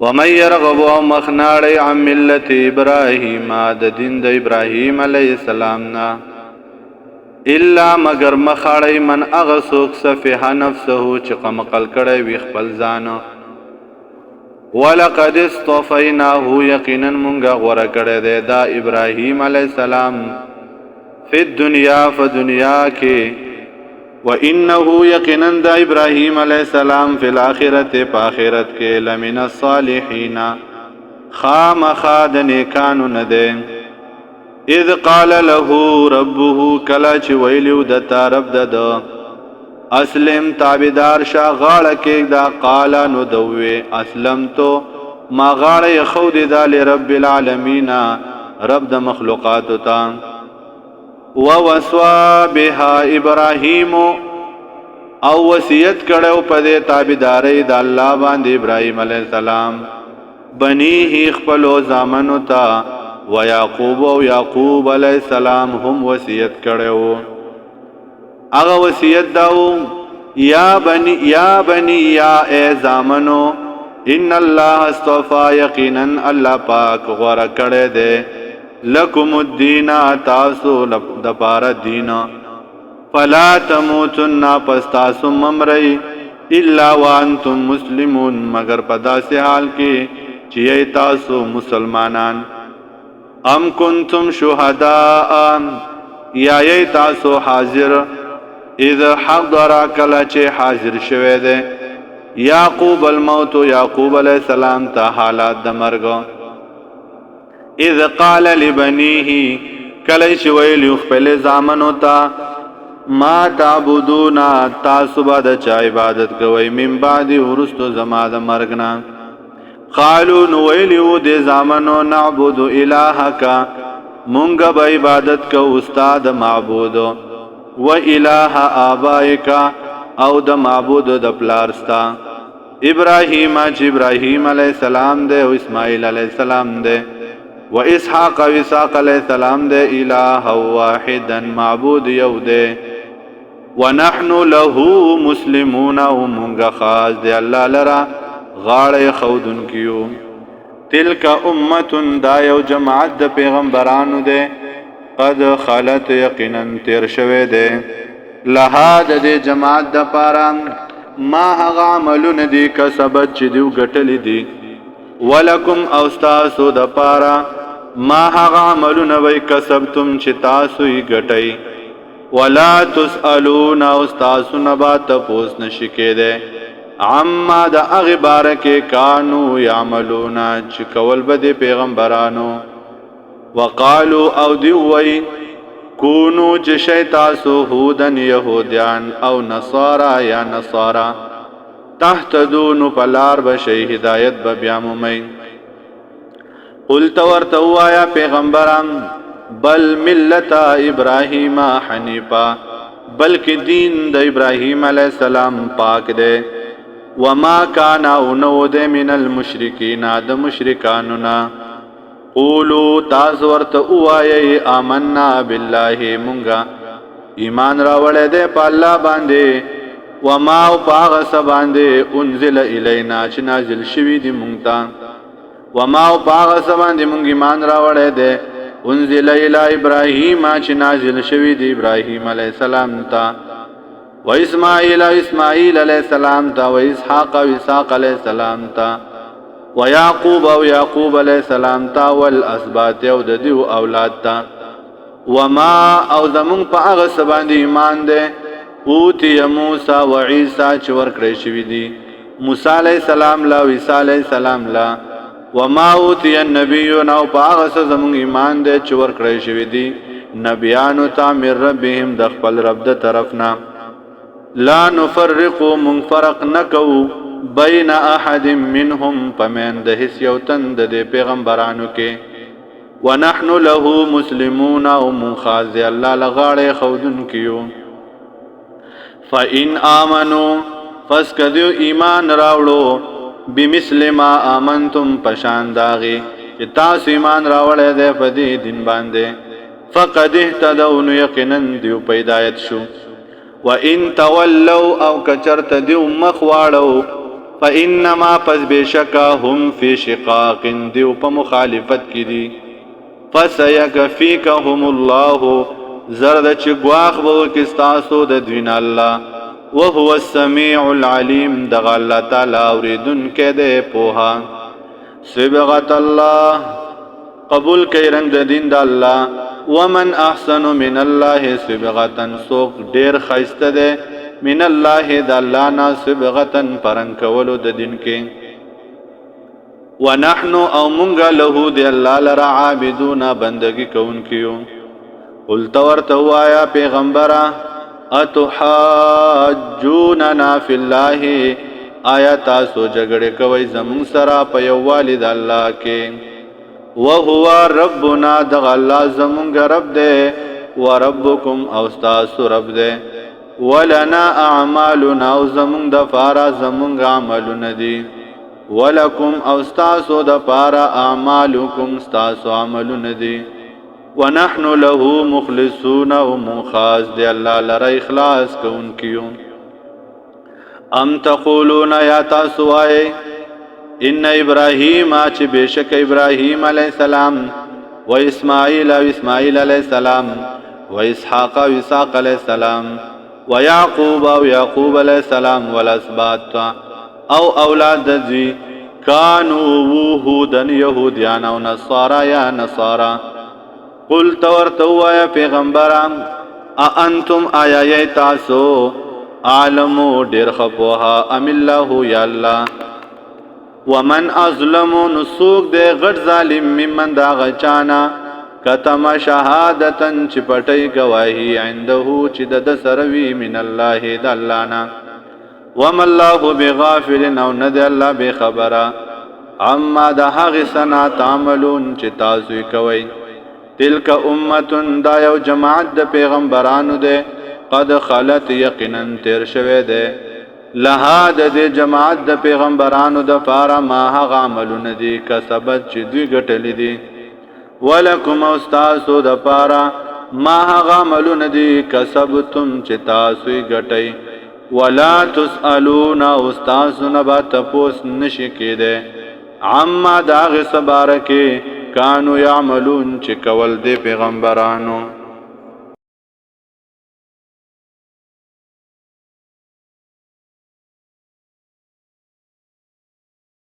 ومن يرغب مخناړی عن ملت ابراهیم د دین د ابراهیم علیه السلام نا الا مگر مخاړی من اغسوک سفه نفسه چې قمقل کړی وی خپل ځان ولقد اصطفیناه یقینا مونږه غوړه کړی دی دا ابراهیم علیه السلام فی الدنیا فدنیا کې وانه یقینا دا ابراهیم علیہ السلام فی الاخرت پا آخرت کے لمن الصالحین خامخا د نیکانو نده اذ قال له ربه کلا چی ویلیو دتا رب دد اسلم تابدار شا غاړه کې دا قالا نو دوی اسلمتو ما غاړه خود دا لرب العالمین رب د مخلوقات تا ووسوا بها ابراهیم او وصیت کړو په دې تابعداري د الله باندې ابراهیم علیه السلام بنیه خپل زامنو ته و یعقوب او یعقوب علیه السلام هم وصیت کړو هغه وصیت داو یا بنی یا ای زامنو ان الله اصطفى یقینا الله پاک غوړه کړی دی لکم الدین تاسو د پاره دین فلا تموتن پستاسو ممرئی الا وانتم مسلمون مگر په داسې حال کې چې تاسو مسلمانان ام کنتم شهداء یا تاسو حاضر اذا حضر کله چې حاضر شوه دی یعقوب الموت یعقوب علیہ السلام ته حالات د مرګ اذ قال لبنیه کلیش ویلیو خپل زامنو تا ما تعبدونا تاسو با د چا عبادت کوي من بعد ورستو زما د مرګنا قالو نو ویلیو د زامنو نعبد الهک مونږ به عبادت کو استاد معبود و اله آبائک او د معبود د پلارستا ابراهیم چې ابراهیم علیہ السلام دے او اسماعیل علیہ السلام دے و اسحاق و اسحاق علیہ السلام دے الہ واحدا معبود یو دے و نحن له مسلمون و منگا خاص دے اللہ لرا غاڑ خودن کیو تلک امت دا یو جماعت د پیغمبرانو دے قد خالت یقینا تیر شوے دے لها د جماعت د پارا ما هغه عملون دی کسبت چې دیو ګټلی دی ولکم اوستاسو د پارا ما هغه عملون وی کسبتم چې تاسو یې ګټی ولا تسالون اوستاسو نبا تپوس نشی کېده عما د هغه بارکه کانو یعملون چې کول بده پیغمبرانو وقالو او دی وی کونو چې شی تاسو هودن یهودیان او نصارا یا نصارا تهتدون پلار بشی هدایت ببیامومی قلت ورتوایا پیغمبرم بل ملت ابراهیم حنیفا بلکہ دین د ابراهیم علیہ السلام پاک دے وما کانا انو دے من المشرکین د مشرکانونا قولو تاس ورت اوائی آمنا باللہ منگا ایمان راوڑے دے پا اللہ باندے وما پاغس باندے انزل الینا چی نازل شوی دی منگتا وما پاغس باندے منگ ایمان راوڑے دے انزل الی ابراہیم چی نازل شوی دی ابراہیم علیہ السلام تا و اسماعیل علیہ السلام تا و اسحاق و اسحاق علیہ السلام تا و یعقوب او یعقوب علیہ السلام تا والاسبات او د دیو اولاد تا وما او زمون په هغه سباندې ایمان دے اوتی موسی و عیسی چې ورکړی شوی دی موسی علیہ السلام لا و عیسی علیہ السلام لا وما اوتی النبیون او په هغه زمون ایمان دے چې ورکړی شوی دی نبیانو تا من ربهم د خپل رب د طرفنا لا نفرق منفرق نکو بین احد منهم پمن د هیڅ یو تند د پیغمبرانو کې ونحن له مسلمون او منخاز الله لغاړه خودن کیو فإن آمنوا فسکذو ایمان راوړو بمثل ما آمنتم پشان داغي چې تاسو ایمان راوړل دې په دې دین باندې فقد اهتدوا یقینا دیو پیدایت شو وان تولوا او کچرت دیو مخواړو فإنما پس بشکا هم فی شقاق دیو په مخالفت کی دی فسیکفیکهم الله زرد چې گواخ به وکستاسو د دوین الله وهو السمیع العلیم دغه الله تعالی اوریدونکی دی پوها صبغت الله قبول کوي رنگ د دین د الله ومن احسن من الله صبغتن سوق ډیر خیسته دی من الله د الله نه صبغتن پرنګ کولو د دین کې ونحن او منگا له دی اللہ لرا عابدون بندگی کون کیو قلت ورتوایا پیغمبرا اتحاجوننا فی اللہ آیا تاسو جگڑے کوئی زمون سرا پیوالی دا اللہ کے وهو ربنا دغ اللہ زمونگا رب دے وربکم اوستاسو رب دے ولنا اعمالنا او زمونگ دفارا زمونگ عملون دی ولکم اوستاسو د پارا اعمالکم استاسو عملون دی ونحن له مخلصون و مخاص دی اللہ لرا اخلاص کون کیو ام تقولون یا تاسو آئے ان ابراہیم آچ بیشک ابراہیم علیہ السلام و اسماعیل علیہ السلام و اسحاق علیہ السلام و یعقوب علیہ السلام والاسباط او اولاد دوی کانو وحودن یهودیان او نصارا یا نصارا قلت ورتو یا پیغمبران انتم آیا تاسو عالمو دیر خپوها ام اللہ یا اللہ ومن اظلمو نسوک دے غٹ ظالم ممن دا غچانا کتم شهادتن چپٹی گواہی عندہو چی دد سروی من اللہ دا اللانا وما الله بغافل او ند الله بخبره اما ده هغه سنا تعملون چې تاسو کوي تلک امه دا یو جماعت د پیغمبرانو ده قد خلت یقینا تیر شوه ده لها د جماعت د پیغمبرانو د فارا ما هغه عملون دي کسبت چې دوی ګټل دي ولکم استاسو د پارا ما هغه عملون دي کسبتم چې تاسو ګټئ ولا تسألون استاسو نبا تپوس نشی کی دے عما داغ سبارکی کانو یعملون چی کول دے پیغمبرانو